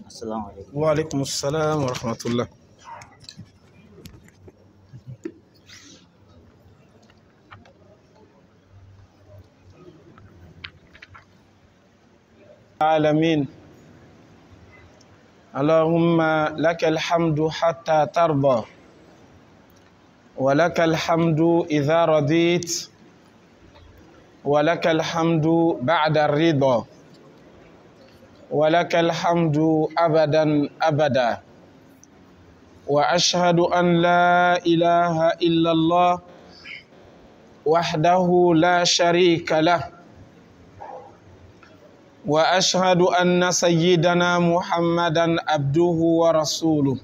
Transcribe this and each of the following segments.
السلام عليكم. وعليكم السلام ورحمة الله. العالمين اللهم لك الحمد حتى ترضى ولك الحمد إذا رضيت ولك الحمد بعد الرضا ولك الحمد أبدا أبدا. وأشهد أن لا إله إلا الله وحده لا شريك له وأشهد أن سيدنا محمدا عبده ورسوله.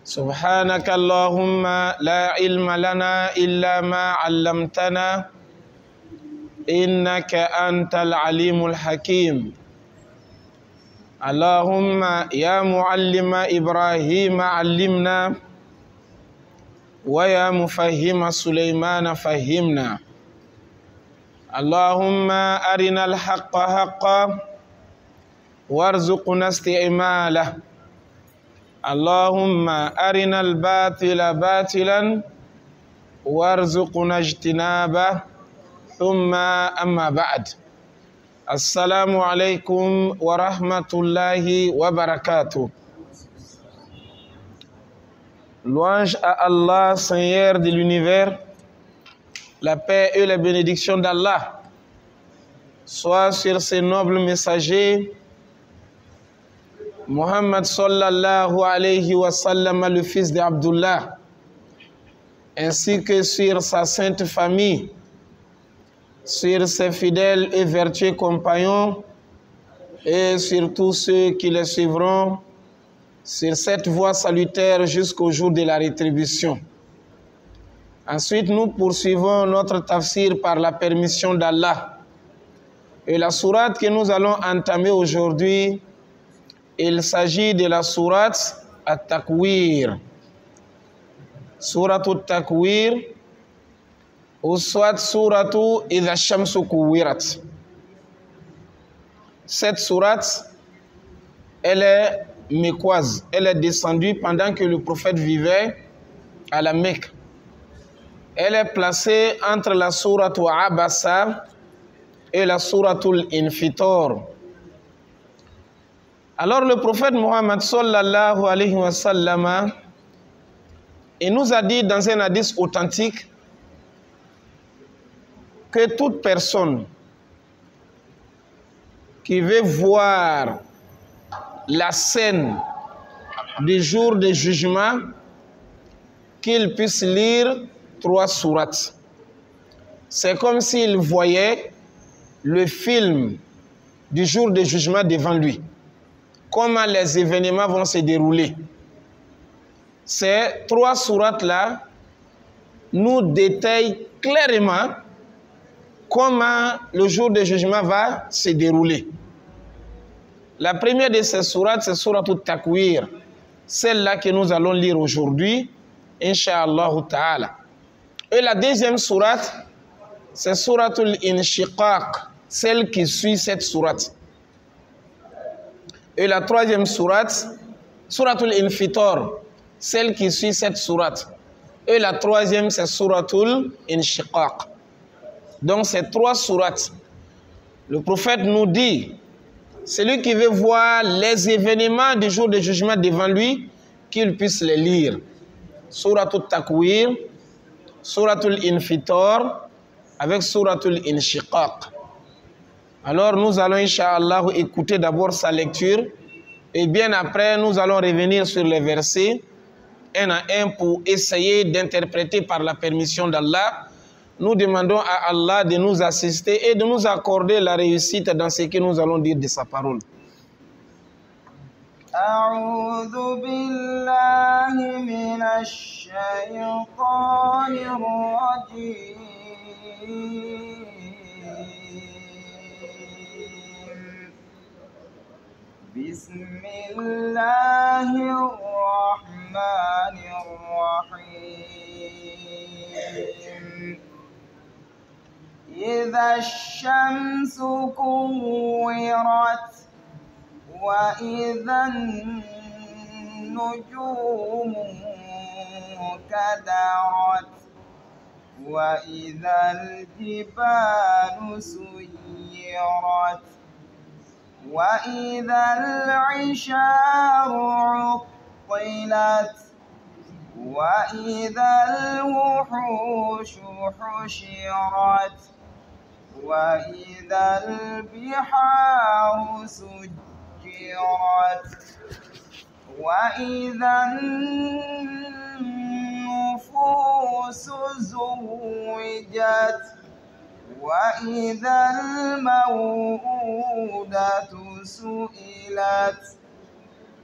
سبحانك اللهم لا علم لنا إلا ما علمتنا إنك أنت العليم الحكيم. اللهم يا معلم إبراهيم علمنا ويا مفهم سليمان فهمنا. اللهم أرنا الحق حقا وارزقنا استعماله. اللهم أرنا الباطل باطلا وارزقنا اجتنابه. ثم أما بعد، السلام عليكم ورحمة الله وبركاته. Louange à Allah, Seigneur de l'univers. La paix et la bénédiction d'Allah soient sur ces nobles messagers, Muhammad sallallahu alayhi wa sallam, le fils d'Abdullah, ainsi que sur sa sainte famille, sur ses fidèles et vertueux compagnons, et sur tous ceux qui les suivront sur cette voie salutaire jusqu'au jour de la rétribution. Ensuite, nous poursuivons notre tafsir par la permission d'Allah. Et la sourate que nous allons entamer aujourd'hui, il s'agit de la sourate At-Takwir. Sourate At-Takwir, ou soit sourate Idha Shamsu Kuwirat. Cette sourate, elle est mécoise. Elle est descendue pendant que le prophète vivait à la Mecque. Elle est placée entre la sourate Abasa et la sourate Infitor. Alors le prophète Muhammad sallallahu alayhi wa sallam, il nous a dit dans un hadith authentique que toute personne qui veut voir la scène du jour du jugement, qu'il puisse lire 3 sourates. C'est comme s'il voyait le film du jour du jugement devant lui. Comment les événements vont se dérouler. Ces 3 sourates-là nous détaillent clairement comment le jour du jugement va se dérouler. La première de ces sourates, c'est Sourate At-Takwir, celle-là que nous allons lire aujourd'hui, Inch'Allah Ta'ala. Et la deuxième sourate, c'est Sourate Al-Inshiqaq, celle qui suit cette sourate. Et la troisième sourate, Sourate Al-Infitor, celle qui suit cette sourate. Et la troisième, c'est Sourate Al-Inshiqaq. Donc, ces 3 sourates, le prophète nous dit, celui qui veut voir les événements du jour du jugement devant lui, qu'il puisse les lire. Sourate At-Takwir, Sourate Al-Infitor, avec Sourate Al-Inshiqaq. Alors nous allons, Inch'Allah, écouter d'abord sa lecture, et bien après, nous allons revenir sur les versets, un à un, pour essayer d'interpréter par la permission d'Allah. Nous demandons à Allah de nous assister et de nous accorder la réussite dans ce que nous allons dire de sa parole. أعوذ بالله من الشيطان الرجيم. بسم الله الرحمن الرحيم. إذ وإذا الشمس كورت وإذا النجوم كدرت وإذا الجبال سيرت وإذا العشار عطلت وإذا الوحوش حشرت وإذا البحار سجرت وإذا النفوس زوجت وإذا الموءودة سئلت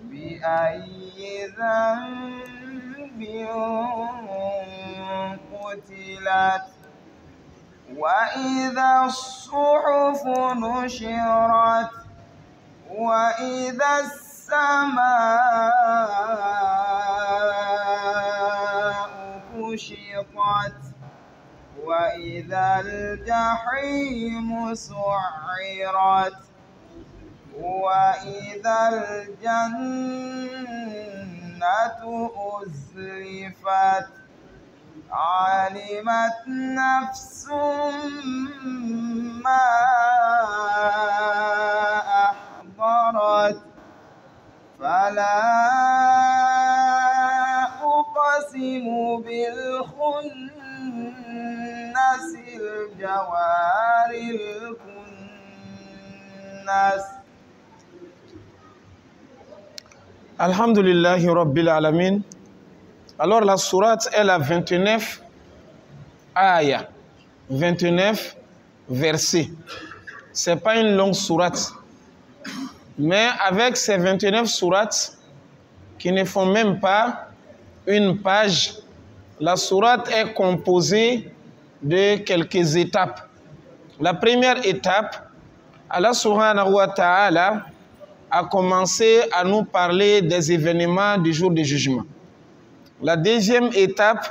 بأي ذنب قتلت وإذا الصحف نشرت وإذا السماء كشطت وإذا الجحيم سعرت وإذا الجنة أزلفت علمت نفس ما أحضرت فلا أقسم بالخنس الجوار الكنس. Alhamdulillahi Rabbil Alamin. Alors la sourate est la 29 ayah, 29 versets. Ce n'est pas une longue sourate. Mais avec ces 29 sourates qui ne font même pas une page, la sourate est composée de quelques étapes. La première étape, Allah subhanahu wa ta'ala a commencé à nous parler des événements du jour du jugement. La deuxième étape,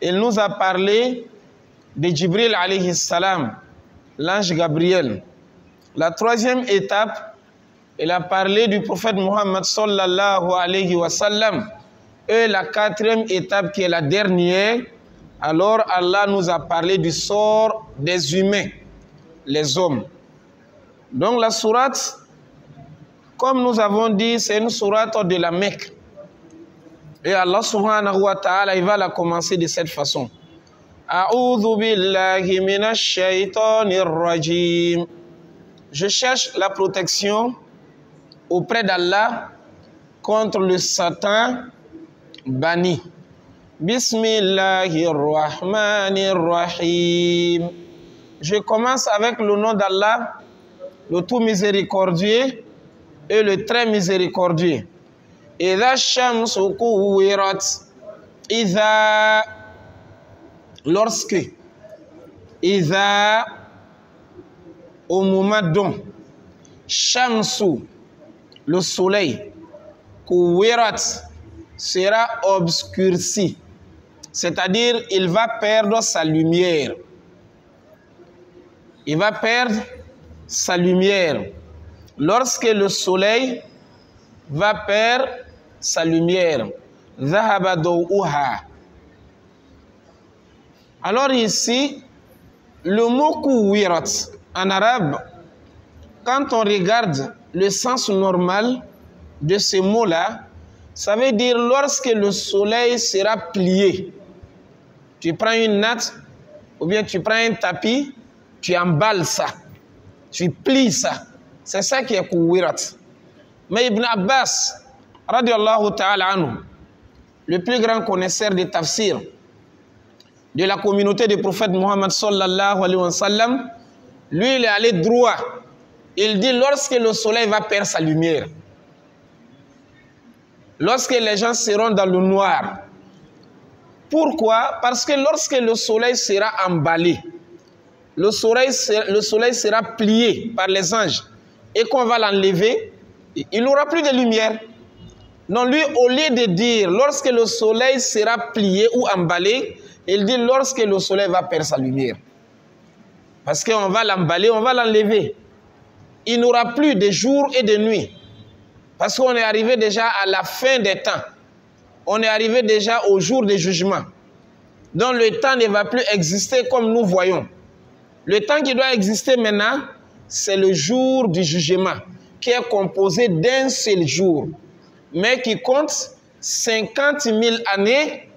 il nous a parlé de Jibril alayhi salam, l'ange Gabriel. La troisième étape, il a parlé du prophète Muhammad sallallahu alayhi wa sallam. Et la quatrième étape, qui est la dernière, alors Allah nous a parlé du sort des humains, les hommes. Donc la sourate, comme nous avons dit, c'est une sourate de la Mecque. Et Allah subhanahu wa ta'ala, il va la commencer de cette façon. A'udhu billahi minash shaytanir rajim. Je cherche la protection auprès d'Allah contre le Satan banni. Bismillahirrahmanirrahim. Je commence avec le nom d'Allah, le tout miséricordieux et le très miséricordieux. Idha shamsu kuwirat. Idha, lorsque. Idha, au moment dont. Shamsu, le soleil. Kuwirat, sera obscurci. C'est-à-dire, il va perdre sa lumière. Il va perdre sa lumière. Lorsque le soleil va perdre sa lumière. Dhahaba dawuha. Alors ici, le mot kuwirat en arabe, quand on regarde le sens normal de ce mot-là, ça veut dire lorsque le soleil sera plié. Tu prends une natte ou bien tu prends un tapis, tu emballes ça, tu plies ça. C'est ça qui est kuwirat. Mais Ibn Abbas, radiallahu ta'ala anhu, le plus grand connaisseur des tafsirs de la communauté du prophète Muhammad sallallahu alayhi wa sallam, lui il est allé droit. Il dit lorsque le soleil va perdre sa lumière, lorsque les gens seront dans le noir. Pourquoi? Parce que lorsque le soleil sera emballé, le soleil sera plié par les anges et qu'on va l'enlever, il n'aura plus de lumière. Non, lui, au lieu de dire lorsque le soleil sera plié ou emballé, il dit lorsque le soleil va perdre sa lumière. Parce qu'on va l'emballer, on va l'enlever. Il n'aura plus de jour et de nuit. Parce qu'on est arrivé déjà à la fin des temps. On est arrivé déjà au jour du jugement. Donc le temps ne va plus exister comme nous voyons. Le temps qui doit exister maintenant, c'est le jour du jugement, qui est composé d'un seul jour, mais qui compte 50 000 années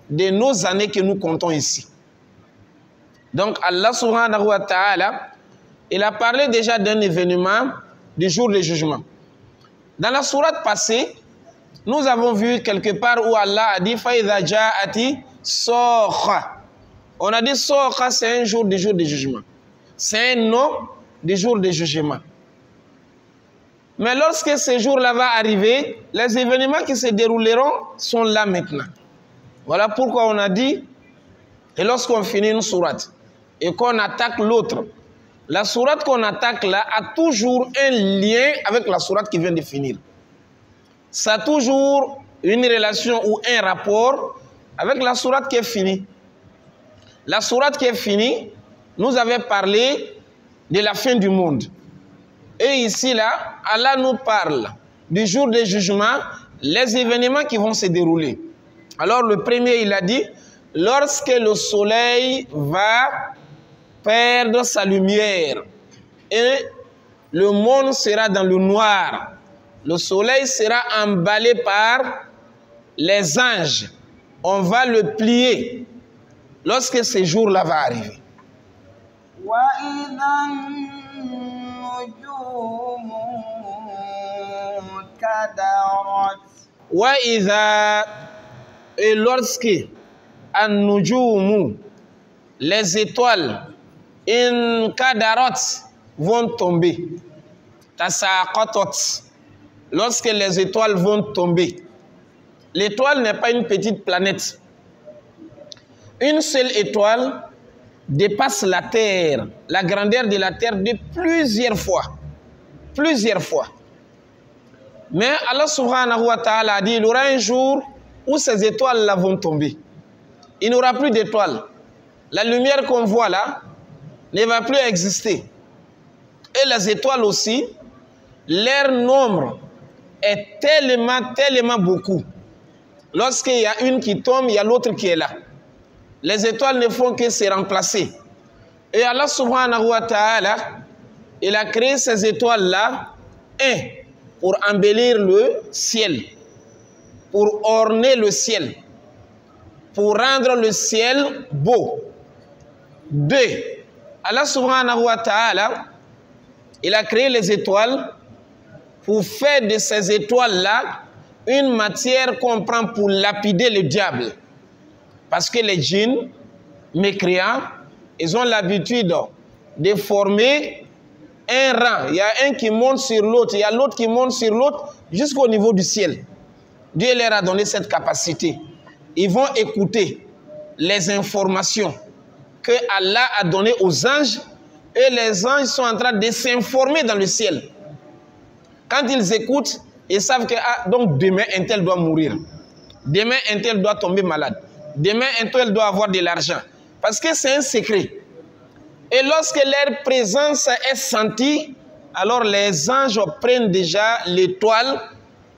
de nos années que nous comptons ici. Donc Allah subhanahu wa ta'ala, il a parlé déjà d'un événement du jour du jugement. Dans la sourate passée, nous avons vu quelque part où Allah a dit Faïda ja'ati Sokha. On a dit Sokha, c'est un jour du jugement. C'est un nom du jour du jugement. Mais lorsque ce jour-là va arriver, les événements qui se dérouleront sont là maintenant. Voilà pourquoi on a dit, et lorsqu'on finit une sourate et qu'on attaque l'autre, la sourate qu'on attaque là a toujours un lien avec la sourate qui vient de finir. Ça a toujours une relation ou un rapport avec la sourate qui est finie. La sourate qui est finie nous avait parlé de la fin du monde. Et ici là, Allah nous parle du jour du jugement, les événements qui vont se dérouler. Alors le premier, il a dit, lorsque le soleil va perdre sa lumière et le monde sera dans le noir, le soleil sera emballé par les anges. On va le plier lorsque ce jour-là va arriver. Et lorsque les étoiles vont tomber, lorsque les étoiles vont tomber, l'étoile n'est pas une petite planète. Une seule étoile dépasse la Terre, la grandeur de la Terre de plusieurs fois. Plusieurs fois. Mais Allah subhanahu wa ta'ala a dit, il y aura un jour où ces étoiles-là vont tomber. Il n'y aura plus d'étoiles. La lumière qu'on voit là ne va plus exister. Et les étoiles aussi, leur nombre est tellement beaucoup. Lorsqu'il y a une qui tombe, il y a l'autre qui est là. Les étoiles ne font que se remplacer. Et Allah subhanahu wa ta'ala, il a créé ces étoiles-là, pour embellir le ciel, pour orner le ciel, pour rendre le ciel beau. 2, Allah subhanahu wa ta'ala, il a créé les étoiles pour faire de ces étoiles-là une matière qu'on prend pour lapider le diable. Parce que les djinns mécréants, ils ont l'habitude de former un rang. Il y a un qui monte sur l'autre, il y a l'autre qui monte sur l'autre jusqu'au niveau du ciel. Dieu leur a donné cette capacité. Ils vont écouter les informations que Allah a données aux anges et les anges sont en train de s'informer dans le ciel. Quand ils écoutent, ils savent que donc demain un tel doit mourir. Demain un tel doit tomber malade. Demain un tel doit avoir de l'argent. Parce que c'est un secret. Et lorsque leur présence est sentie, alors les anges prennent déjà l'étoile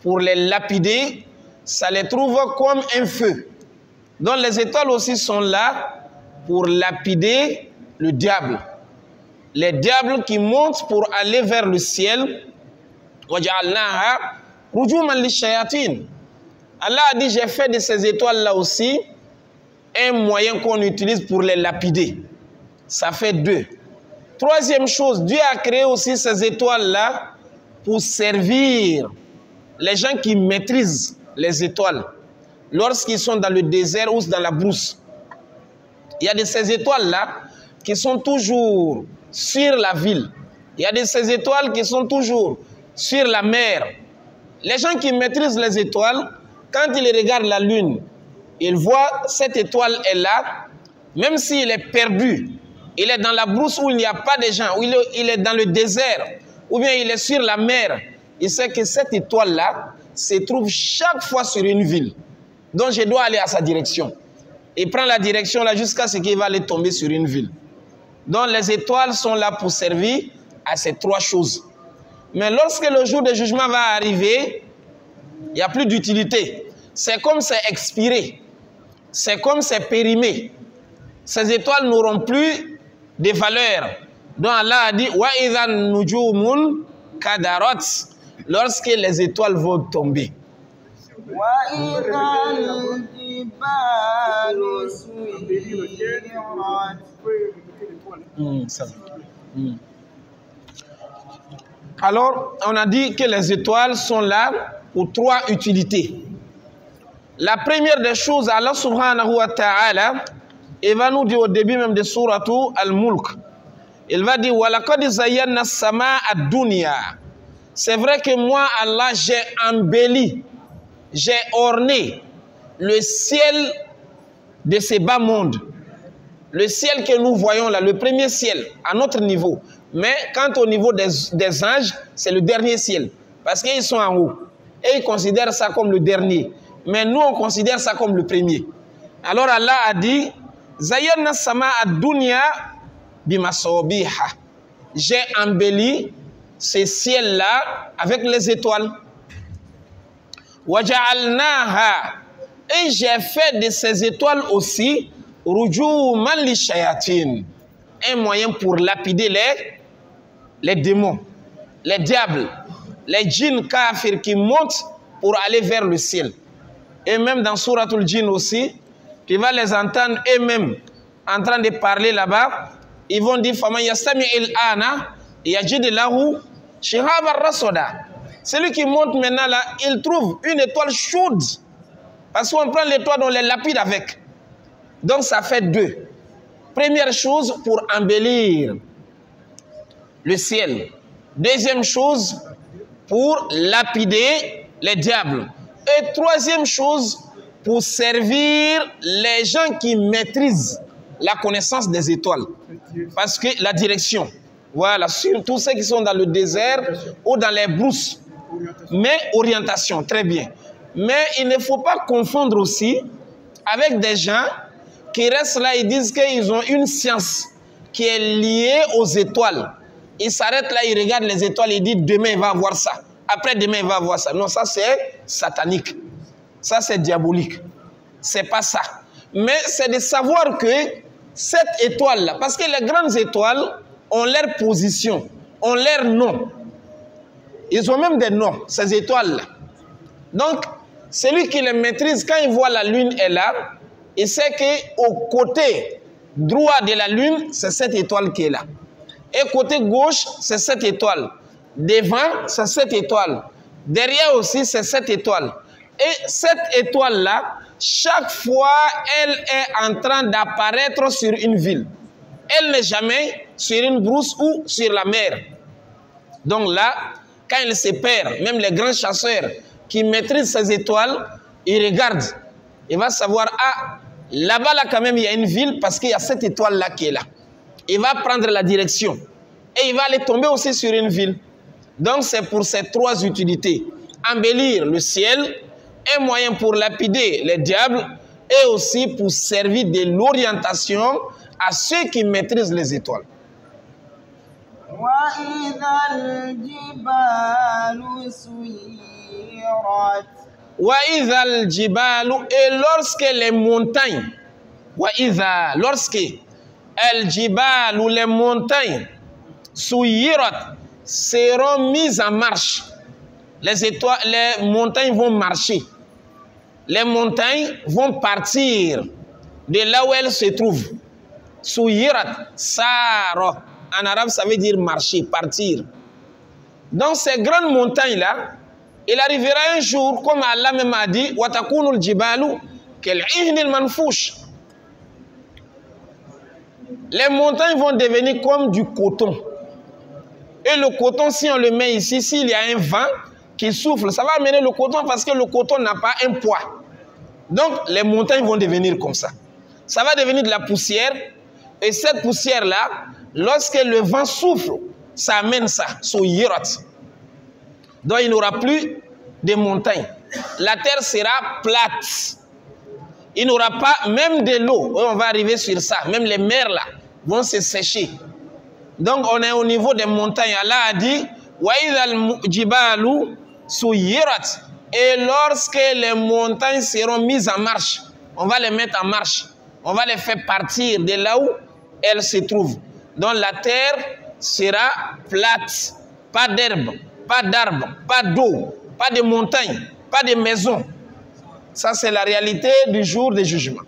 pour les lapider. Ça les trouve comme un feu. Donc les étoiles aussi sont là pour lapider le diable. Les diables qui montent pour aller vers le ciel. Allah a dit, j'ai fait de ces étoiles-là aussi un moyen qu'on utilise pour les lapider. Ça fait 2. Troisième chose, Dieu a créé aussi ces étoiles-là pour servir les gens qui maîtrisent les étoiles lorsqu'ils sont dans le désert ou dans la brousse. Il y a de ces étoiles-là qui sont toujours sur la ville. Il y a de ces étoiles qui sont toujours sur la mer. Les gens qui maîtrisent les étoiles, quand ils regardent la lune, ils voient cette étoile est là, même s'il est perdu, il est dans la brousse où il n'y a pas de gens, où il est dans le désert, ou bien il est sur la mer, il sait que cette étoile-là se trouve chaque fois sur une ville. Donc je dois aller à sa direction. Il prend la direction là jusqu'à ce qu'il va aller tomber sur une ville. Donc les étoiles sont là pour servir à ces trois choses. Mais lorsque le jour de jugement va arriver, il n'y a plus d'utilité. C'est comme c'est expiré. C'est comme c'est périmé. Ces étoiles n'auront plus de valeur. Donc Allah a dit wa idhan nujumun kadarat, lorsque les étoiles vont tomber. Alors, on a dit que les étoiles sont là pour trois utilités. La première des choses, Allah subhanahu wa ta'ala, il va nous dire au début même de Suratu Al-Mulk, il va dire وَلَقَدْ زَيَّنَّا السَّمَاءَ الدُّنْيَا. C'est vrai que moi, Allah, j'ai embelli, j'ai orné le ciel de ces bas mondes. Le ciel que nous voyons là, le premier ciel, à notre niveau. Mais quant au niveau des anges, c'est le dernier ciel. Parce qu'ils sont en haut. Et ils considèrent ça comme le dernier. Mais nous, on considère ça comme le premier. Alors Allah a dit, Zayyana sama ad-dunya bimasabiha. J'ai embelli ce ciel-là avec les étoiles. Waja'alnaha. Et j'ai fait de ces étoiles aussi rujuman li shayatin. Un moyen pour lapider les démons, les diables, les djinns kafirs qui montent pour aller vers le ciel. Et même dans Suratul Jinn aussi, tu vas les entendre eux-mêmes en train de parler là-bas. Ils vont dire Faman yastami il-ana yajid lahu shihaban rasoda. Celui qui monte maintenant là, il trouve une étoile chaude. Parce qu'on prend l'étoile, on les lapide avec. Donc ça fait deux. Première chose, pour embellir le ciel. Deuxième chose, pour lapider les diables. Et troisième chose, pour servir les gens qui maîtrisent la connaissance des étoiles. Parce que la direction, voilà, surtout ceux qui sont dans le désert ou dans les brousses. Mais orientation, très bien. Mais il ne faut pas confondre aussi avec des gens qui restent là, ils disent qu'ils ont une science qui est liée aux étoiles. Ils s'arrêtent là, ils regardent les étoiles, ils disent demain il va voir ça. Après demain il va voir ça. Non, ça c'est satanique. Ça c'est diabolique. C'est pas ça. Mais c'est de savoir que cette étoile-là, parce que les grandes étoiles ont leur position, ont leur nom. Ils ont même des noms, ces étoiles-là. Donc, celui qui les maîtrise, quand il voit la lune est là, il sait qu'au côté droit de la lune, c'est cette étoile qui est là. Et côté gauche, c'est cette étoile. Devant, c'est cette étoile. Derrière aussi, c'est cette étoile. Et cette étoile-là, chaque fois, elle est en train d'apparaître sur une ville. Elle n'est jamais sur une brousse ou sur la mer. Donc là, quand elle se perd, même les grands chasseurs qui maîtrisent ces étoiles, ils regardent. Il va savoir, ah, là-bas, là, quand même, il y a une ville parce qu'il y a cette étoile-là qui est là. Il va prendre la direction. Et il va aller tomber aussi sur une ville. Donc, c'est pour ces trois utilités. Embellir le ciel, un moyen pour lapider les diables, et aussi pour servir de l'orientation à ceux qui maîtrisent les étoiles. وَإِذَا الْجِبَالُ. Et lorsque les montagnes, lorsque الْجِبَالُ, les montagnes, suyirat, seront mises en marche. Les montagnes vont marcher. Les montagnes vont partir de là où elles se trouvent. Suyirat, sara. En arabe, ça veut dire marcher, partir. Dans ces grandes montagnes-là, il arrivera un jour, comme Allah même a dit, وَتَكُونُ الْجِبَالُ كَالْعِهْنِ الْمَنْفُوشِ. Les montagnes vont devenir comme du coton. Et le coton, si on le met ici, s'il y a un vent qui souffle, ça va amener le coton parce que le coton n'a pas un poids. Donc, les montagnes vont devenir comme ça. Ça va devenir de la poussière. Et cette poussière-là, lorsque le vent souffle, ça amène ça, suyirat. Donc, il n'y aura plus de montagnes. La terre sera plate. Il n'y aura pas même de l'eau. On va arriver sur ça. Même les mers là vont se sécher. Donc on est au niveau des montagnes. Allah a dit وَإِذَا الْجِبَالُ سُيِّرَتْ. Et lorsque les montagnes seront mises en marche, on va les mettre en marche. On va les faire partir de là où elles se trouvent. Donc la terre sera plate. Pas d'herbe, pas d'arbres, pas d'eau, pas de montagnes, pas de maisons. Ça c'est la réalité du jour du jugement.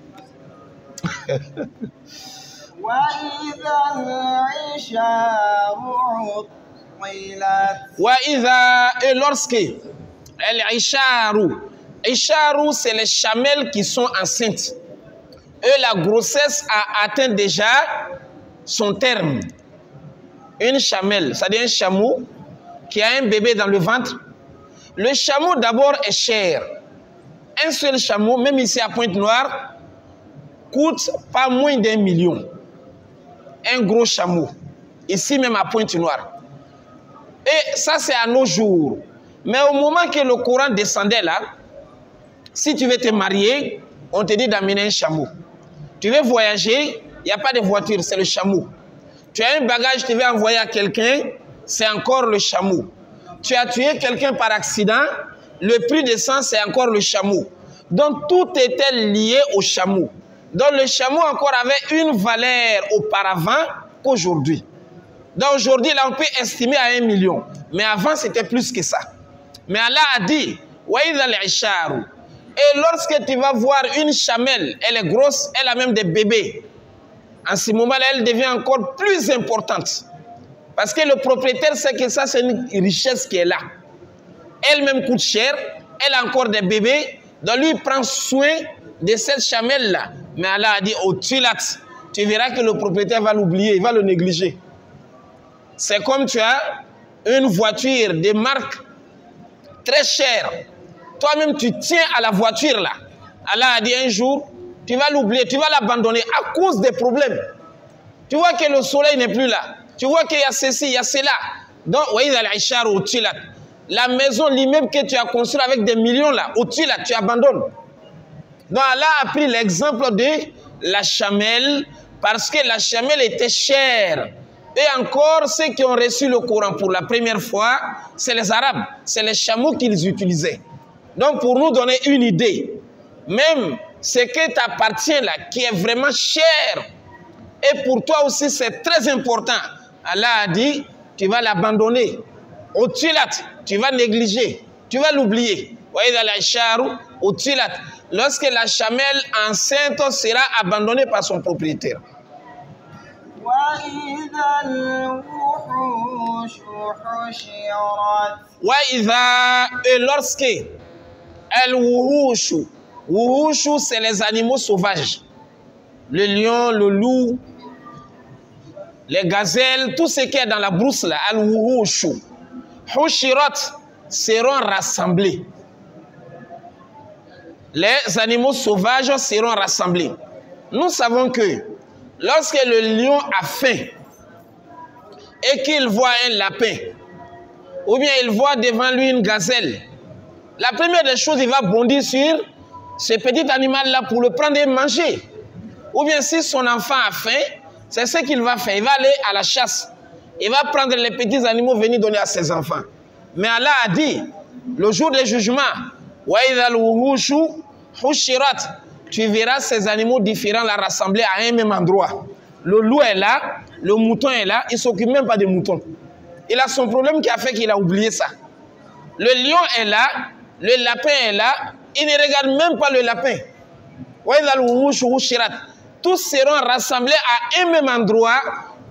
Et lorsque Isharu, c'est les chamelles qui sont enceintes. Et la grossesse a atteint déjà son terme. Une chamelle, c'est-à-dire un chameau qui a un bébé dans le ventre. Le chameau d'abord est cher. Un seul chameau, même ici à Pointe-Noire, coûte pas moins d'1 million. Un gros chameau. Ici même à Pointe-Noire. Et ça c'est à nos jours. Mais au moment que le Coran descendait là, si tu veux te marier, on te dit d'amener un chameau. Tu veux voyager, il n'y a pas de voiture, c'est le chameau. Tu as un bagage, tu veux envoyer à quelqu'un, c'est encore le chameau. Tu as tué quelqu'un par accident, le prix de sang, c'est encore le chameau. Donc tout était lié au chameau. Donc le chameau encore avait une valeur auparavant qu'aujourd'hui. Donc aujourd'hui, là, on peut estimer à 1 million. Mais avant, c'était plus que ça. Mais Allah a dit, et lorsque tu vas voir une chamelle, elle est grosse, elle a même des bébés. En ce moment-là, elle devient encore plus importante. Parce que le propriétaire sait que ça, c'est une richesse qui est là. Elle-même coûte cher, elle a encore des bébés, donc lui, il prend soin de cette chamelle-là. Mais Allah a dit, tu verras que le propriétaire va l'oublier, il va le négliger. C'est comme tu as une voiture de marque très chère. Toi-même, tu tiens à la voiture là. Allah a dit un jour, tu vas l'oublier, tu vas l'abandonner à cause des problèmes. Tu vois que le soleil n'est plus là. Tu vois qu'il y a ceci, il y a cela. Donc, la maison, l'immeuble que tu as construit avec des millions là, au-dessus là, tu abandonnes. Donc, Allah a pris l'exemple de la chamelle parce que la chamelle était chère. Et encore, ceux qui ont reçu le Coran pour la première fois, c'est les Arabes, c'est les chameaux qu'ils utilisaient. Donc, pour nous donner une idée, même ce qui t'appartient là, qui est vraiment cher, et pour toi aussi c'est très important, Allah a dit, tu vas l'abandonner. Au-dessus là, tu vas négliger, tu vas l'oublier. Lorsque la chamelle enceinte sera abandonnée par son propriétaire. Et lorsque Wuhushu, c'est les animaux sauvages. Le lion, le loup, les gazelles, tout ce qui est dans la brousse là, Al-Wuhushu. Hushirat seront rassemblés. Les animaux sauvages seront rassemblés. Nous savons que lorsque le lion a faim et qu'il voit un lapin, ou bien il voit devant lui une gazelle, la première des choses, il va bondir sur ce petit animal-là pour le prendre et manger. Ou bien si son enfant a faim, c'est ce qu'il va faire. Il va aller à la chasse. Il va prendre les petits animaux, venir donner à ses enfants. Mais Allah a dit, le jour du jugement, tu verras ces animaux différents la rassembler à un même endroit. Le loup est là, le mouton est là, il ne s'occupe même pas des moutons. Il a son problème qui a fait qu'il a oublié ça. Le lion est là, le lapin est là, il ne regarde même pas le lapin. Tous seront rassemblés à un même endroit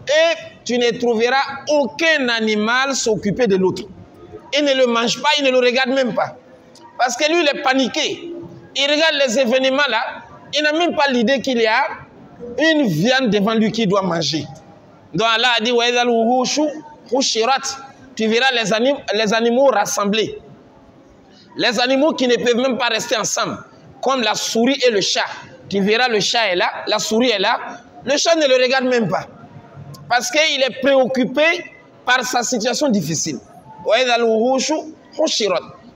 et tu ne trouveras aucun animal s'occuper de l'autre. Il ne le mange pas, il ne le regarde même pas. Parce que lui, il est paniqué. Il regarde les événements là, il n'a même pas l'idée qu'il y a une viande devant lui qu'il doit manger. Donc Allah a dit, tu verras les animaux rassemblés. Les animaux qui ne peuvent même pas rester ensemble, comme la souris et le chat. Tu verras le chat est là, la souris est là. Le chat ne le regarde même pas. Parce qu'il est préoccupé par sa situation difficile.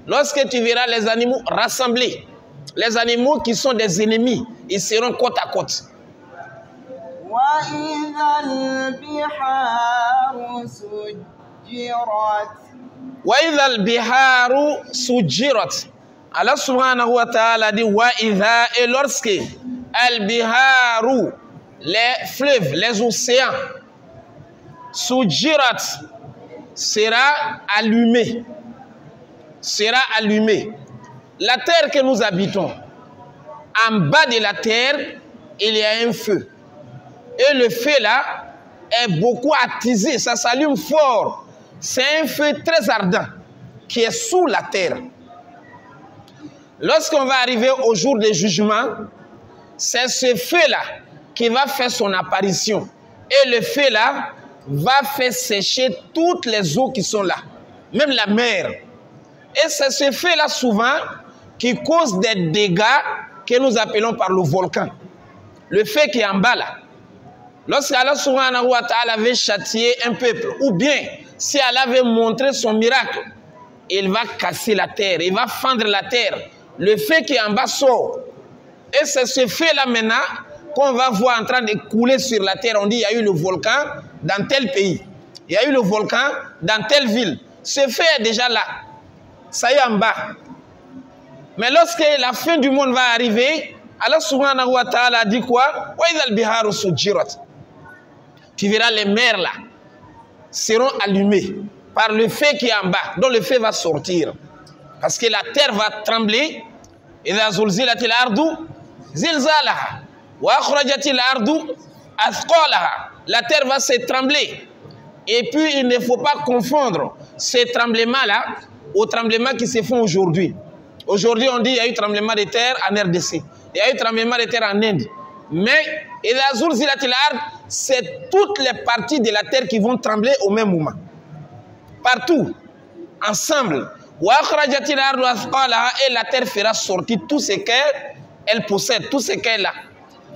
Lorsque tu verras les animaux rassemblés, les animaux qui sont des ennemis, ils seront côte à côte. وإذا البحار سجرت وإذا البحار سجرت. Allah subhanahu wa ta'ala dit wa idha, et lorsque al-biharu, les fleuves, les océans, sujirat, sera allumé. Sera allumé. La terre que nous habitons, en bas de la terre, il y a un feu. Et le feu là est beaucoup attisé, ça s'allume fort. C'est un feu très ardent qui est sous la terre. Lorsqu'on va arriver au jour du jugement, c'est ce feu-là qui va faire son apparition. Et le feu-là va faire sécher toutes les eaux qui sont là, même la mer. Et c'est ce feu-là souvent qui cause des dégâts que nous appelons par le volcan. Le feu qui est en bas là. Lorsqu'Allah subhanahu wa ta'ala avait châtié un peuple, ou bien si Allah avait montré son miracle, il va casser la terre, il va fendre la terre. Le feu qui est en bas sort. Et c'est ce feu-là maintenant qu'on va voir en train de couler sur la terre. On dit il y a eu le volcan dans tel pays. Il y a eu le volcan dans telle ville. Ce feu est déjà là. Ça y est en bas. Mais lorsque la fin du monde va arriver, Allah subhanahu wa ta'ala a dit quoi? Tu verras les mers là seront allumées par le feu qui est en bas. Donc le feu va sortir. Parce que la terre va trembler. La terre va se trembler. Et puis il ne faut pas confondre ces tremblements-là aux tremblements qui se font aujourd'hui. Aujourd'hui, on dit qu'il y a eu tremblement de terre en RDC. Il y a eu tremblement de terre en Inde. Mais c'est toutes les parties de la terre qui vont trembler au même moment. Partout, ensemble. Et la terre fera sortir tout ce qu'elle possède, tout ce qu'elle a.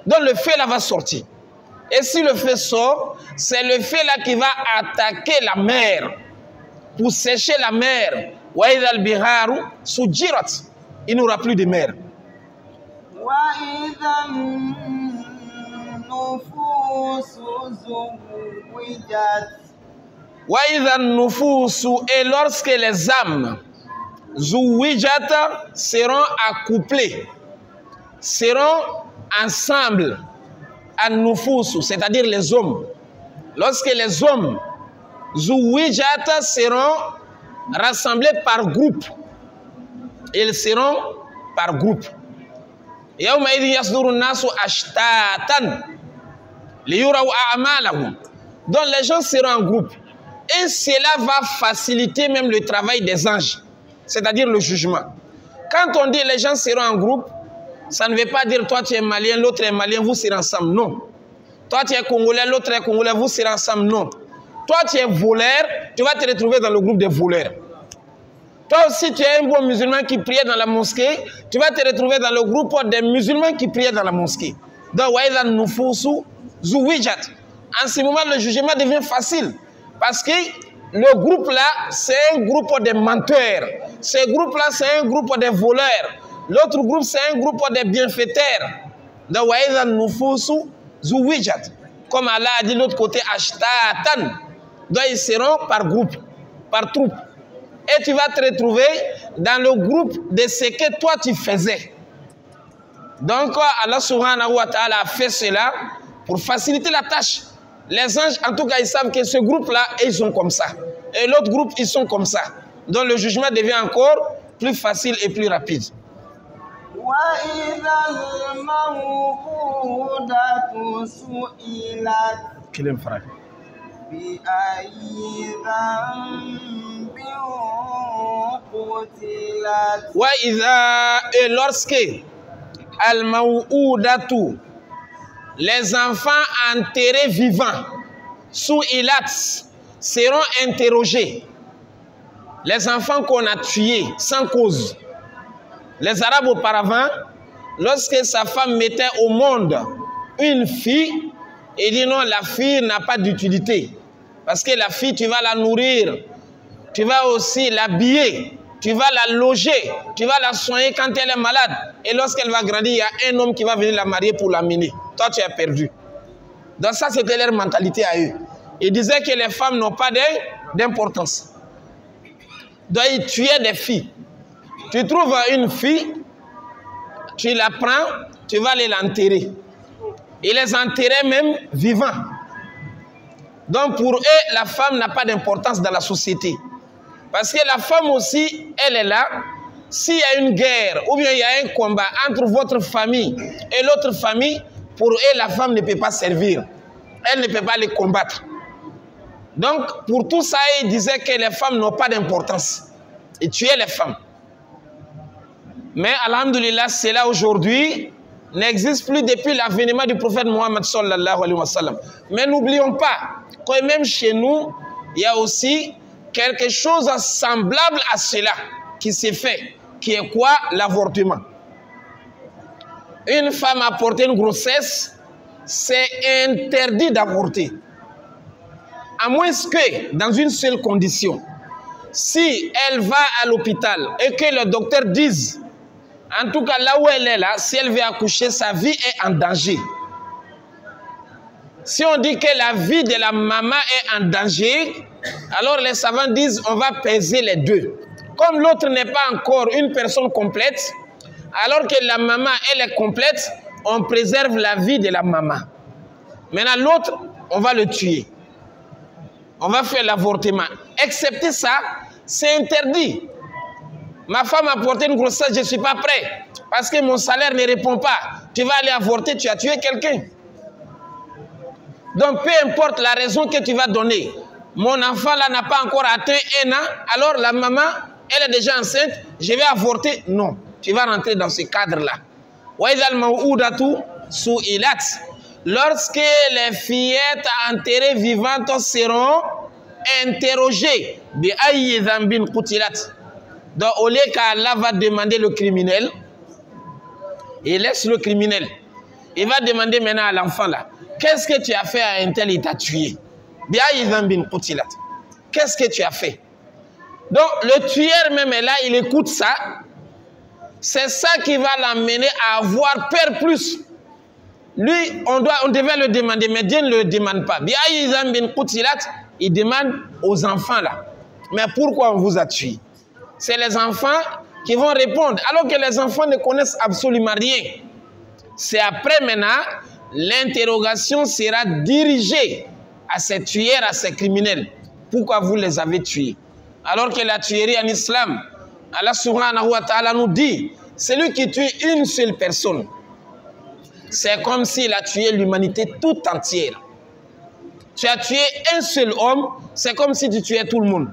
Donc le feu là va sortir. Et si le feu sort, c'est le feu là qui va attaquer la mer pour sécher la mer. Il n'y aura plus de mer. Et lorsque les âmes seront accouplées, seront ensemble, c'est-à-dire les hommes. Lorsque les hommes seront rassemblés par groupe, ils seront par groupe. Donc les gens seront en groupe. Et cela va faciliter même le travail des anges, c'est-à-dire le jugement. Quand on dit les gens seront en groupe, ça ne veut pas dire toi tu es malien, l'autre est malien, vous serez ensemble, non. Toi tu es congolais, l'autre est congolais, vous serez ensemble, non. Toi tu es voleur, tu vas te retrouver dans le groupe des voleurs. Toi aussi tu es un bon musulman qui priait dans la mosquée, tu vas te retrouver dans le groupe des musulmans qui priaient dans la mosquée. Donc en ce moment le jugement devient facile. Parce que le groupe là, c'est un groupe de menteurs. Ce groupe là, c'est un groupe de voleurs. L'autre groupe, c'est un groupe de bienfaiteurs. Donc, comme Allah a dit de l'autre côté, ashtatan. Donc, ils seront par groupe, par troupe. Et tu vas te retrouver dans le groupe de ce que toi tu faisais. Donc, Allah subhanahu wa ta'ala a fait cela pour faciliter la tâche. Les anges, en tout cas, ils savent que ce groupe-là, ils sont comme ça. Et l'autre groupe, ils sont comme ça. Donc le jugement devient encore plus facile et plus rapide. Et lorsque al-maw'udatu, les enfants enterrés vivants, sous Ilat, seront interrogés. Les enfants qu'on a tués sans cause. Les Arabes auparavant, lorsque sa femme mettait au monde une fille, il dit non, la fille n'a pas d'utilité. Parce que la fille, tu vas la nourrir, tu vas aussi l'habiller, tu vas la loger, tu vas la soigner quand elle est malade. Et lorsqu'elle va grandir, il y a un homme qui va venir la marier pour l'amener. Toi, tu as perdu. Donc ça, c'était leur mentalité à eux. Ils disaient que les femmes n'ont pas d'importance. Donc ils tuaient des filles. Tu trouves une fille, tu la prends, tu vas aller l'enterrer. Ils les enterraient même vivants. Donc pour eux, la femme n'a pas d'importance dans la société. Parce que la femme aussi, elle est là. S'il y a une guerre ou bien il y a un combat entre votre famille et l'autre famille, pour eux, la femme ne peut pas servir. Elle ne peut pas les combattre. Donc, pour tout ça, ils disaient que les femmes n'ont pas d'importance. Ils tuaient les femmes. Mais, alhamdulillah, cela aujourd'hui n'existe plus depuis l'avènement du prophète Mohammed sallallahu alayhi wa sallam. Mais n'oublions pas que même chez nous, il y a aussi quelque chose semblable à cela qui s'est fait, qui est quoi? L'avortement. Une femme a porté une grossesse, c'est interdit d'avorter. À moins que, dans une seule condition, si elle va à l'hôpital et que le docteur dise, en tout cas là où elle est là, si elle veut accoucher, sa vie est en danger. Si on dit que la vie de la maman est en danger, alors les savants disent on va peser les deux. Comme l'autre n'est pas encore une personne complète, alors que la maman elle est complète, on préserve la vie de la maman. Maintenant l'autre, on va le tuer. On va faire l'avortement. Excepté ça, c'est interdit. Ma femme a porté une grossesse, je ne suis pas prêt. Parce que mon salaire ne répond pas. Tu vas aller avorter, tu as tué quelqu'un. Donc peu importe la raison que tu vas donner. Mon enfant là n'a pas encore atteint 1 an. Alors la maman, elle est déjà enceinte. Je vais avorter. Non. Tu vas rentrer dans ce cadre-là. Lorsque les fillettes enterrées vivantes seront interrogées, donc au lieu qu'Allah va demander le criminel, il laisse le criminel. Il va demander maintenant à l'enfant là, qu'est-ce que tu as fait à un tel, il t'a tué? Qu'est-ce que tu as fait? Donc le tueur même est là, il écoute ça. C'est ça qui va l'amener à avoir peur plus. Lui, on devait le demander, mais Dieu ne le demande pas. Il demande aux enfants là. Mais pourquoi on vous a tué? C'est les enfants qui vont répondre, alors que les enfants ne connaissent absolument rien. C'est après maintenant, l'interrogation sera dirigée à ces tueurs, à ces criminels. Pourquoi vous les avez tués? Alors que la tuerie en islam, Allah subhanahu wa ta'ala nous dit, celui qui tue une seule personne, c'est comme s'il a tué l'humanité tout entière. Tu as tué un seul homme, c'est comme si tu tuais tout le monde.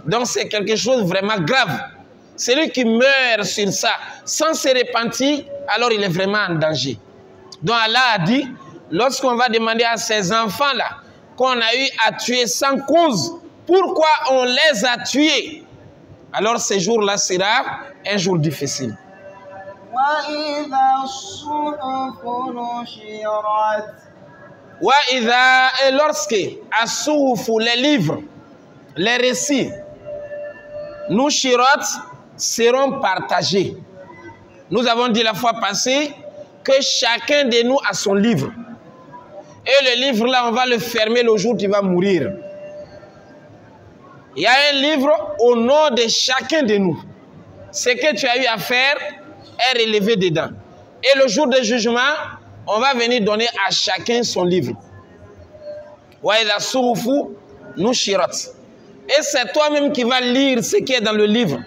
Donc c'est quelque chose de vraiment grave. Celui qui meurt sur ça sans se repentir, alors il est vraiment en danger. Donc Allah a dit, lorsqu'on va demander à ces enfants-là qu'on a eu à tuer sans cause, pourquoi on les a tués? Alors ce jour-là sera un jour difficile. Et lorsque les livres, les récits, nous shirat seront partagés. Nous avons dit la fois passée que chacun de nous a son livre. Et le livre là, on va le fermer le jour où tu vas mourir. Il y a un livre au nom de chacun de nous. Ce que tu as eu à faire est relevé dedans. Et le jour du jugement, on va venir donner à chacun son livre. Et c'est toi-même qui vas lire ce qui est dans le livre.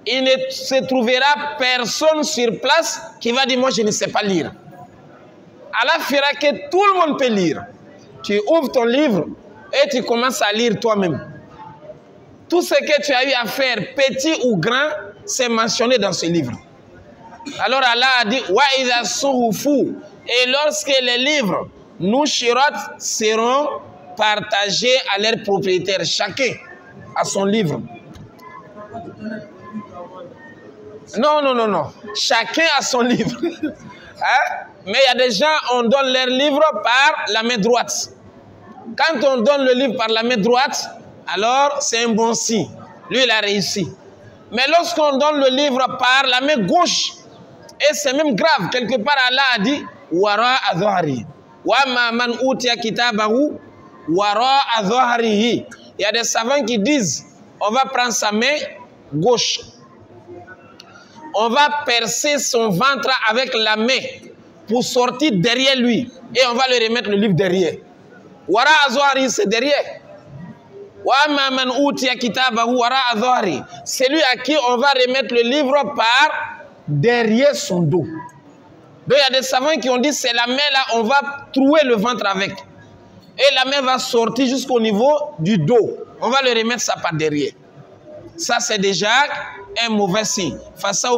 Il ne se trouvera personne sur place qui va dire, moi je ne sais pas lire. Allah fera que tout le monde peut lire. Tu ouvres ton livre et tu commences à lire toi-même. Tout ce que tu as eu à faire, petit ou grand, c'est mentionné dans ce livre. Alors Allah a dit, et lorsque les livres, nous shirat, seront partagés à leurs propriétaires, chacun a son livre. Non. Chacun a son livre. Hein? Mais il y a des gens, on donne leur livre par la main droite. Quand on donne le livre par la main droite, alors c'est un bon signe. Lui, il a réussi. Mais lorsqu'on donne le livre par la main gauche, et c'est même grave, quelque part Allah a dit, Wara Adhari. Il y a des savants qui disent, on va prendre sa main gauche. On va percer son ventre avec la main pour sortir derrière lui. Et on va lui remettre le livre derrière. Wara Azohari, c'est derrière. C'est lui à qui on va remettre le livre par derrière son dos. Donc il y a des savants qui ont dit, c'est la main là, on va trouer le ventre avec. Et la main va sortir jusqu'au niveau du dos. On va le remettre ça par derrière. Ça, c'est déjà un mauvais signe. Ça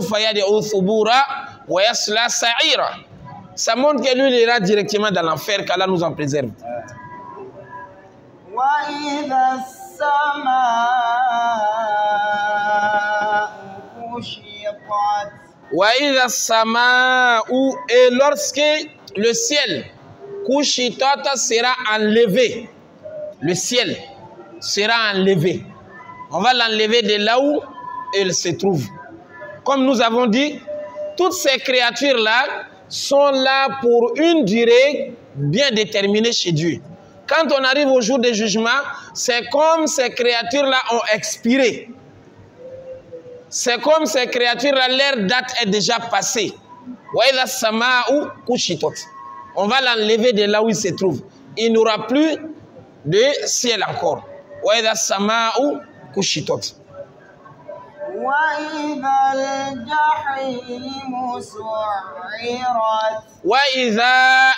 montre que lui, il ira directement dans l'enfer, qu'Allah nous en préserve. Et lorsque le ciel sera enlevé, le ciel sera enlevé. On va l'enlever de là où elle se trouve. Comme nous avons dit, toutes ces créatures-là sont là pour une durée bien déterminée chez Dieu. Quand on arrive au jour du jugement, c'est comme ces créatures-là ont expiré. C'est comme ces créatures-là, leur date est déjà passée. On va l'enlever de là où il se trouve. Il n'y aura plus de ciel encore.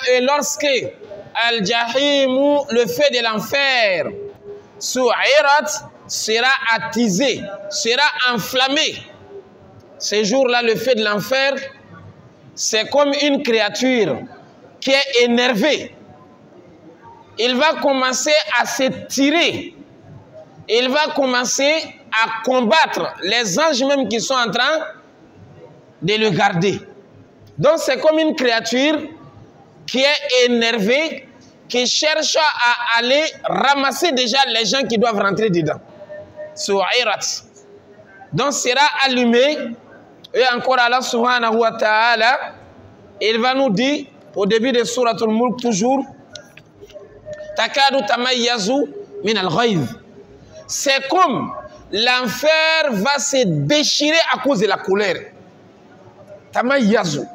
Et lorsque Al-Jahim, le feu de l'enfer, Su'irat, sera attisé, sera enflammé. Ce jour-là, le feu de l'enfer, c'est comme une créature qui est énervée. Il va commencer à se tirer. Il va commencer à combattre les anges même qui sont en train de le garder. Donc c'est comme une créature qui est énervée, qui cherche à aller ramasser déjà les gens qui doivent rentrer dedans. Su'irat. Donc sera allumé. Et encore Allah subhanahu wa ta'ala, il va nous dire au début de Suratul Mulk toujours, Takadu tamayyazu min al-ghayz. C'est comme l'enfer va se déchirer à cause de la colère. Tamayyazu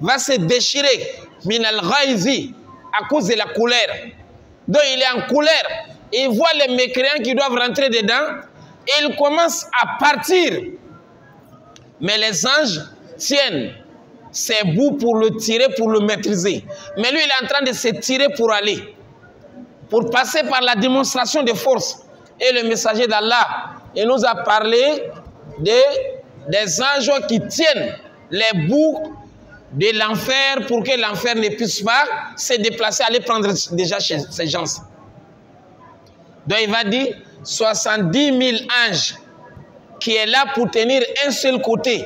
va se déchirer min al-ghayz à cause de la colère. Donc il est en colère. Il voit les mécréants qui doivent rentrer dedans. Et il commence à partir. Mais les anges tiennent ses bouts pour le tirer, pour le maîtriser. Mais lui, il est en train de se tirer pour aller. Pour passer par la démonstration de force. Et le messager d'Allah, il nous a parlé des anges qui tiennent les bouts de l'enfer pour que l'enfer ne puisse pas se déplacer, aller prendre déjà chez ces gens. Donc il va dire 70 000 anges qui est là pour tenir un seul côté.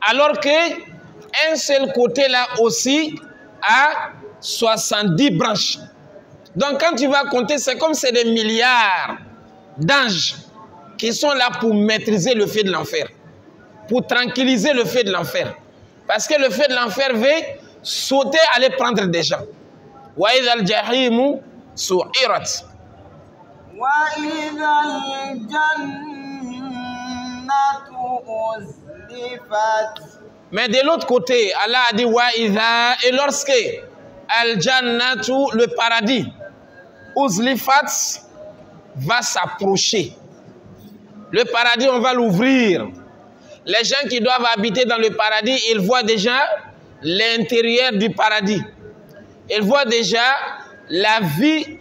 Alors que un seul côté là aussi a 70 branches. Donc quand tu vas compter, c'est comme c'est des milliards d'anges qui sont là pour maîtriser le feu de l'enfer. Pour tranquilliser le feu de l'enfer. Parce que le feu de l'enfer veut sauter, aller prendre des gens. Wa idhal jahimu su'irat. Wa idhal uzlifat. Mais de l'autre côté, Allah a dit wa idha, et lorsque al-jannatu, le paradis, uzlifat, va s'approcher. Le paradis, on va l'ouvrir. Les gens qui doivent habiter dans le paradis, ils voient déjà l'intérieur du paradis. Ils voient déjà la vie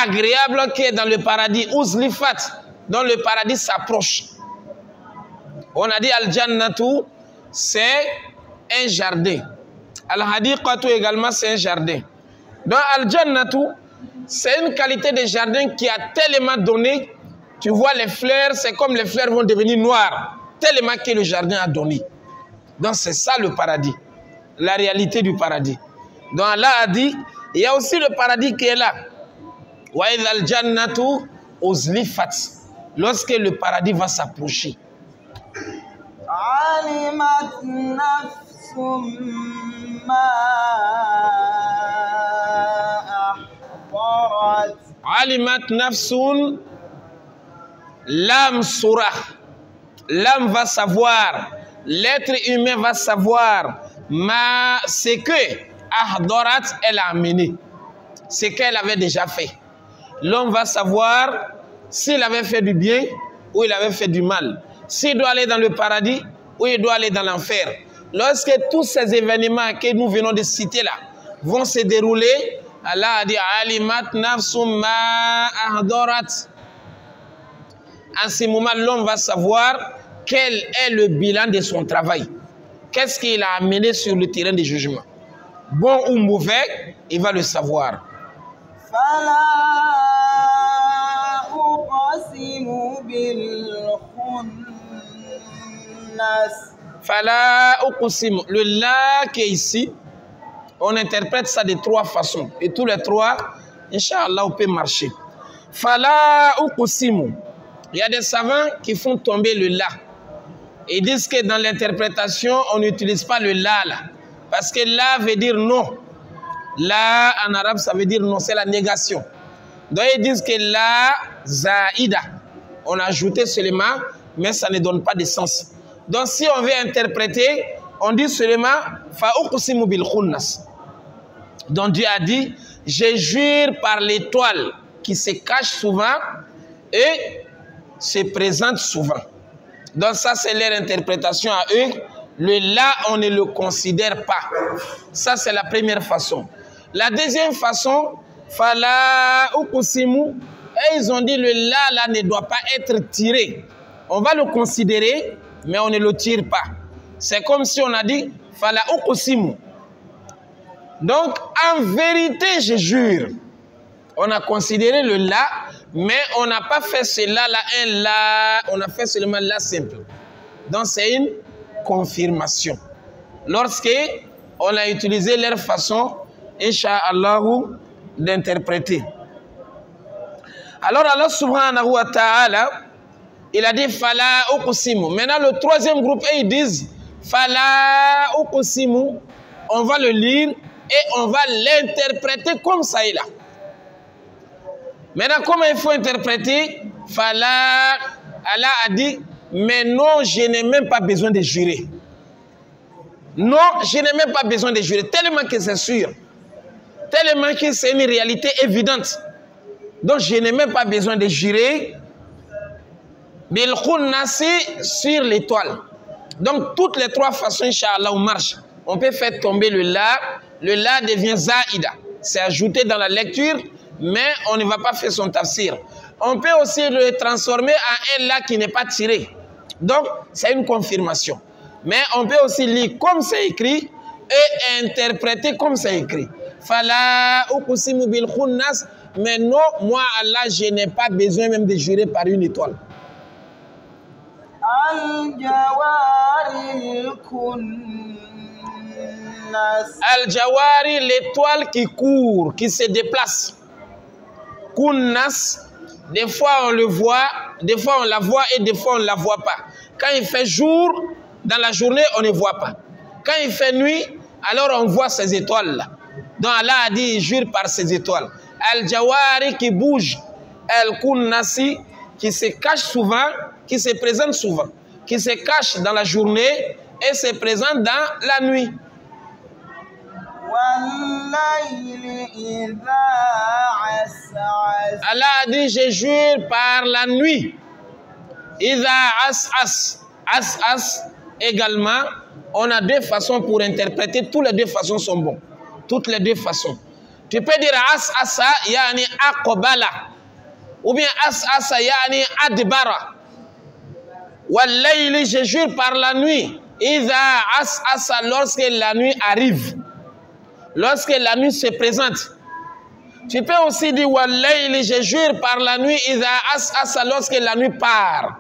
agréable qui est dans le paradis. Uzlifat, dont le paradis s'approche. On a dit Al-Jannatu, c'est un jardin. Al-Hadiqatu également, c'est un jardin. Donc Al-Jannatu, c'est une qualité de jardin qui a tellement donné. Tu vois les fleurs, c'est comme les fleurs vont devenir noires. Tellement que le jardin a donné. Donc c'est ça le paradis. La réalité du paradis. Donc Allah a dit, il y a aussi le paradis qui est là. Wa idhal jannatu uzlifat. Lorsque le paradis va s'approcher. Alimat nafsum ma alimat nafsun, l'âme saura, l'âme va savoir, l'être humain va savoir ce que ahdarat elle a amené, ce qu'elle avait déjà fait. L'homme va savoir s'il avait fait du bien ou il avait fait du mal, s'il doit aller dans le paradis ou il doit aller dans l'enfer. Lorsque tous ces événements que nous venons de citer là vont se dérouler, Allah a dit alimat nafsum ma ahdarat. En ce moment, l'homme va savoir quel est le bilan de son travail. Qu'est-ce qu'il a amené sur le terrain de jugement. Bon ou mauvais, il va le savoir. Fala uqsim. Le la qui est ici, on interprète ça de trois façons. Et tous les trois, Inch'Allah, on peut marcher. Fala uqsimu. Il y a des savants qui font tomber le la. Ils disent que dans l'interprétation, on n'utilise pas le la là. Parce que la veut dire non. La en arabe, ça veut dire non, c'est la négation. Donc ils disent que la zaïda. On a ajouté seulement, mais ça ne donne pas de sens. Donc si on veut interpréter, on dit seulement fa uqsimu bil khunnas. Donc Dieu a dit, je jure par l'étoile qui se cache souvent et se présente souvent. Donc ça c'est leur interprétation à eux. Le là on ne le considère pas. Ça c'est la première façon. La deuxième façon, fala uqsimu, et ils ont dit le là ne doit pas être tiré. On va le considérer, mais on ne le tire pas. C'est comme si on a dit fala uqsimu. Donc en vérité je jure. On a considéré le là, mais on n'a pas fait cela là, un là, on a fait seulement là simple. Donc c'est une confirmation. Lorsque on a utilisé leur façon, Inch'Allah, d'interpréter. Alors Allah subhanahu wa ta'ala, il a dit fala uqsimu. Maintenant le troisième groupe, ils disent fala uqsimu. On va le lire et on va l'interpréter comme ça est là. Maintenant, comment il faut interpréter? Fala, Allah a dit, mais non, je n'ai même pas besoin de jurer. Non, je n'ai même pas besoin de jurer, tellement que c'est sûr. Tellement que c'est une réalité évidente. Donc, je n'ai même pas besoin de jurer. Bil khunnasi sur l'étoile. Donc, toutes les trois façons, Inch'Allah, on marche. On peut faire tomber le la devient zaïda. C'est ajouté dans la lecture, mais on ne va pas faire son tafsir. On peut aussi le transformer en un la qui n'est pas tiré. Donc, c'est une confirmation. Mais on peut aussi lire comme c'est écrit et interpréter comme c'est écrit. Fala uqsimu bil khunnas, mais non, moi Allah, je n'ai pas besoin même de jurer par une étoile. Al-Jawari, l'étoile qui court, qui se déplace. Kunnas, des fois on le voit, des fois on la voit et des fois on ne la voit pas. Quand il fait jour, dans la journée, on ne voit pas. Quand il fait nuit, alors on voit ces étoiles-là. Donc Allah a dit, il jure par ces étoiles. Al-Jawari qui bouge. Al-Kunnasi qui se cache souvent, qui se présente souvent. Qui se cache dans la journée et se présente dans la nuit. Allah a dit, je jure par la nuit. Iza as-as. As-as également, on a deux façons pour interpréter. Toutes les deux façons sont bonnes. Toutes les deux façons. Tu peux dire as-asa, yani aqbala. Ou bien as-asa, yani adbara. Wallayli, je jure par la nuit. Iza as-asa, lorsque la nuit arrive. Lorsque la nuit se présente. Tu peux aussi dire wallayli, je jure par la nuit. Iza as-asa, lorsque la nuit part.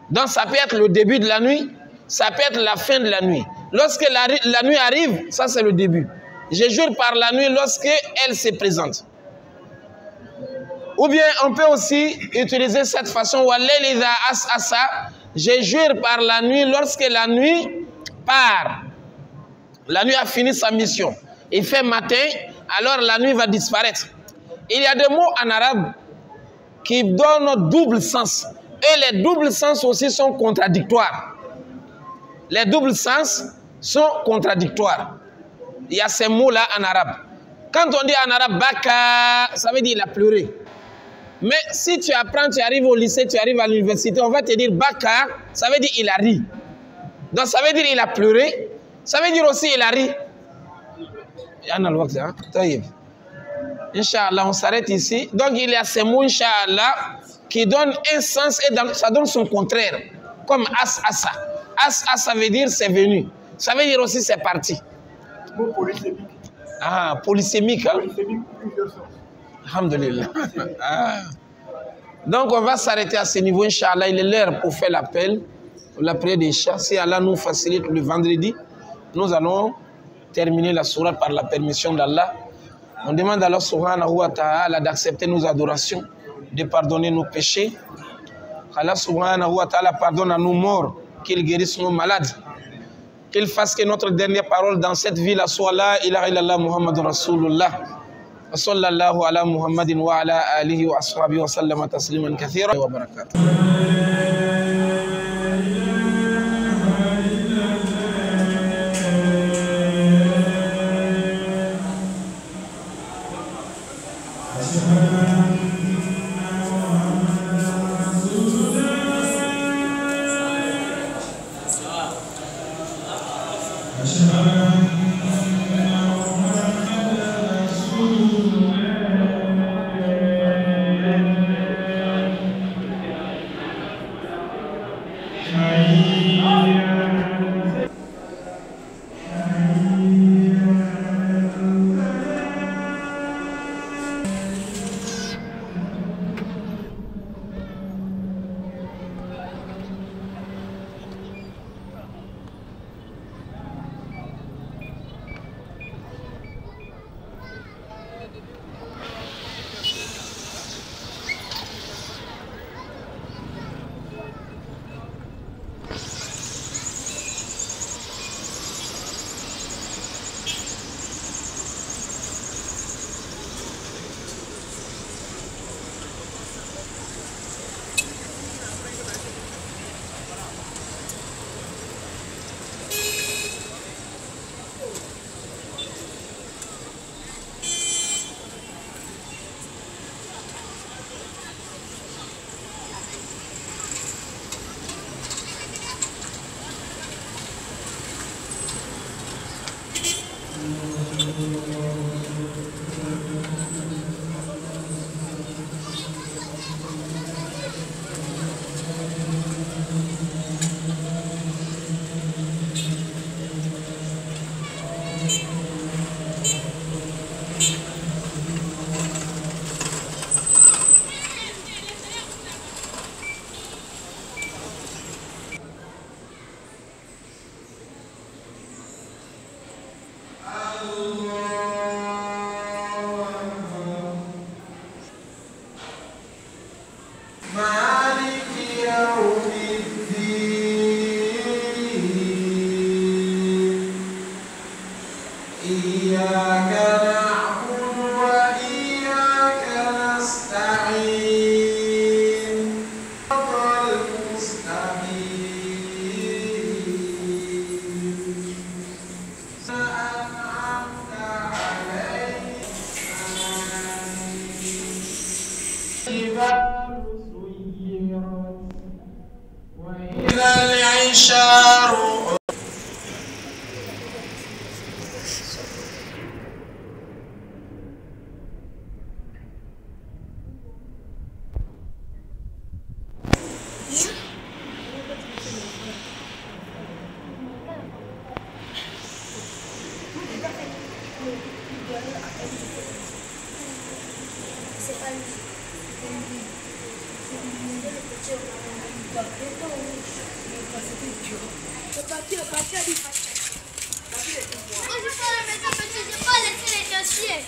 Donc ça peut être le début de la nuit, ça peut être la fin de la nuit. Lorsque la nuit arrive, ça c'est le début. Je jure par la nuit lorsque elle se présente. Ou bien on peut aussi utiliser cette façon. Je jure par la nuit lorsque la nuit part. La nuit a fini sa mission. Il fait matin, alors la nuit va disparaître. Il y a des mots en arabe qui donnent double sens. Et les doubles sens aussi sont contradictoires. Les doubles sens sont contradictoires. Il y a ces mots-là en arabe. Quand on dit en arabe baka, ça veut dire il a pleuré. Mais si tu apprends, tu arrives au lycée, tu arrives à l'université, on va te dire baka, ça veut dire il a ri. Donc ça veut dire il a pleuré. Ça veut dire aussi il a ri. Inch'Allah, on s'arrête ici. Donc il y a ces mots, Inch'Allah, qui donnent un sens et ça donne son contraire. Comme as-asa. As-asa, ça veut dire c'est venu. Ça veut dire aussi c'est parti. Mot polysémique. Ah, polysémique. Hein? Polysémique, plusieurs sens. Alhamdulillah. Ah. Donc on va s'arrêter à ce niveau, Inch'Allah. Il est l'heure pour faire l'appel, la prière des chats. Si Allah nous facilite le vendredi, nous allons terminer la sourate par la permission d'Allah. On demande à Allah subhanahu wa ta'ala d'accepter nos adorations, de pardonner nos péchés. Allah subhanahu wa ta'ala pardonne à nos morts, qu'il guérisse nos malades. Qu'il fasse que notre dernière parole dans cette vie soit la ilaha illallah Muhammad Rasulullah. Wa sallallahu ala Muhammadin wa ala alihi wa ashabihi wa sallama tasliman kathira wa barakatuh. Moi, je peux le mettre petit, je peux laisser les dossiers.